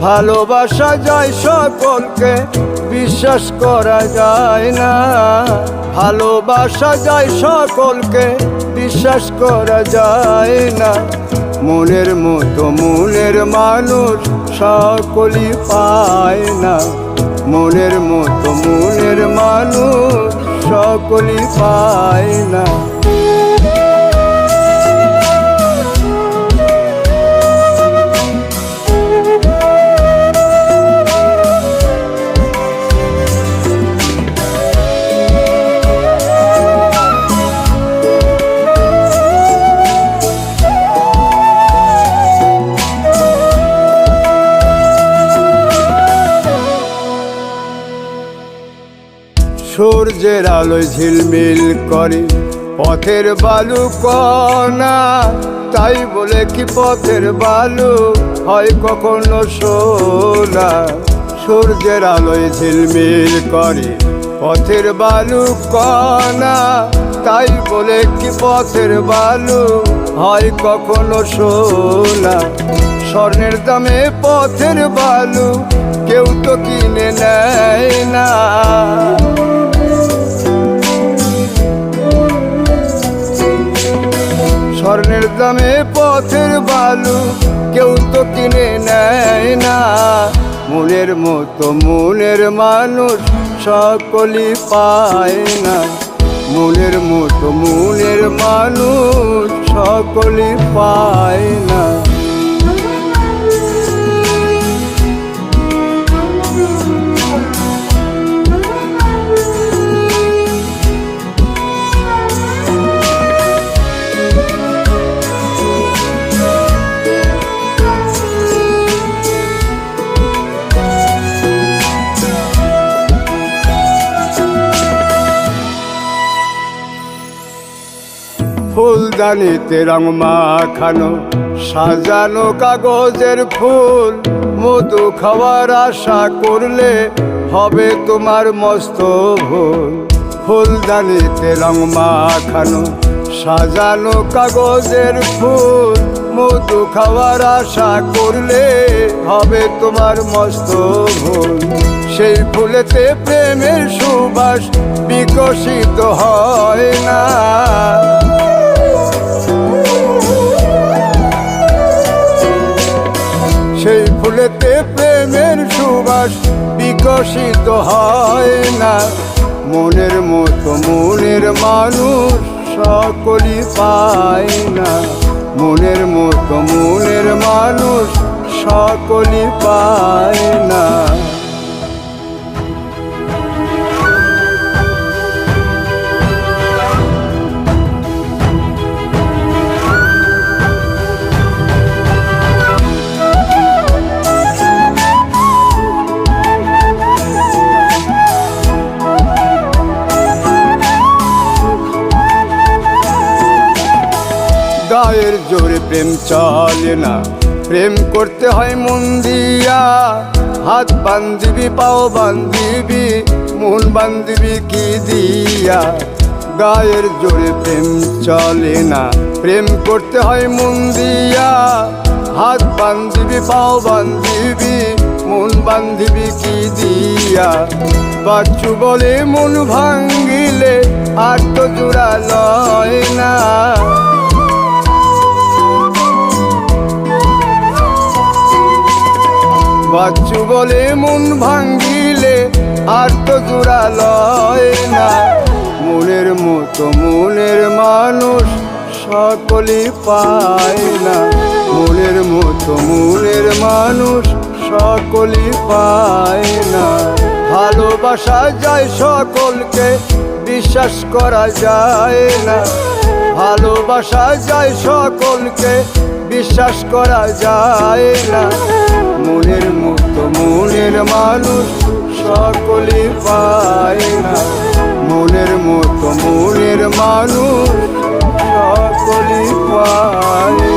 ভালোবাসা যায় সকলকে, বিশ্বাস করা যায় না। ভালোবাসা যায় সকলকে, বিশ্বাস করা যায় না। মনের মতো মনের মানুষ সকলই পায় না। মনের মতো মনের মানুষ সকলই পায় না। সূর্যের আলোয় ঝিলমিল করে পথের বালু কণা, তাই বলে কি পথের বালু হয় কখনো সোনা। সূর্যের আলোয় ঝিলমিল করে পথের বালু কণা, তাই বলে কি পথের বালু হয় কখনো সোনা। স্বর্ণের দামে পথের বালু কেউ তো কিনে নেয় না। স্বর্ণের দামে পথের বালু কেউ তো কিনে নেয় না। মনের মতো মনের মানুষ সকলই পায় না। মনের মতো মনের মানুষ সকলই পায় না। ফুলদানিতে রং মাখানো সাজানো কাগজের ফুল, মধু খাওয়ার আশা করলে হবে তোমার মস্ত ভুল। ফুলদানিতে রং মাখানো সাজানো কাগজের ফুল, মধু খাওয়ার আশা করলে হবে তোমার মস্ত ভুল। সেই ফুলেতে প্রেমের সুবাস বিকশিত হয় না। সেই ফুলেতে প্রেমের সুবাস বিকশিত হয় না। মনের মতো মনের মানুষ সকলই পায় না। মনের মতো মনের মানুষ সকলই পায় না। গায়ের জোরে প্রেম চলে না, প্রেম করতে হয় মন দিয়া। হাত বান্ধিবি পাও বান্ধিবি, মন বান্ধিবি কি দিয়া। গায়ের জোরে প্রেম চলে না, প্রেম করতে হয় মন দিয়া। হাত বান্ধিবি পাও বান্ধিবি, মন বান্ধিবি কি দিয়া। বাচ্চু বলে মন ভাঙ্গিলে আর তো জোড়া লয় না। বাচ্চু বলে মন ভাঙ্গিলে আর তো জোড়া লয় না। মনের মতো মনের মানুষ সকলই পায় না। মনের মতো মনের মানুষ সকলই পায় না। ভালোবাসা যায় সকলকে, বিশ্বাস করা যায় না। ভালোবাসা যায় সকলকে, বিশ্বাস করা যায় না। মনের মতো মনের মানুষ সকলই পায় না। মনের মতো মনের মানুষ সকলই পায়।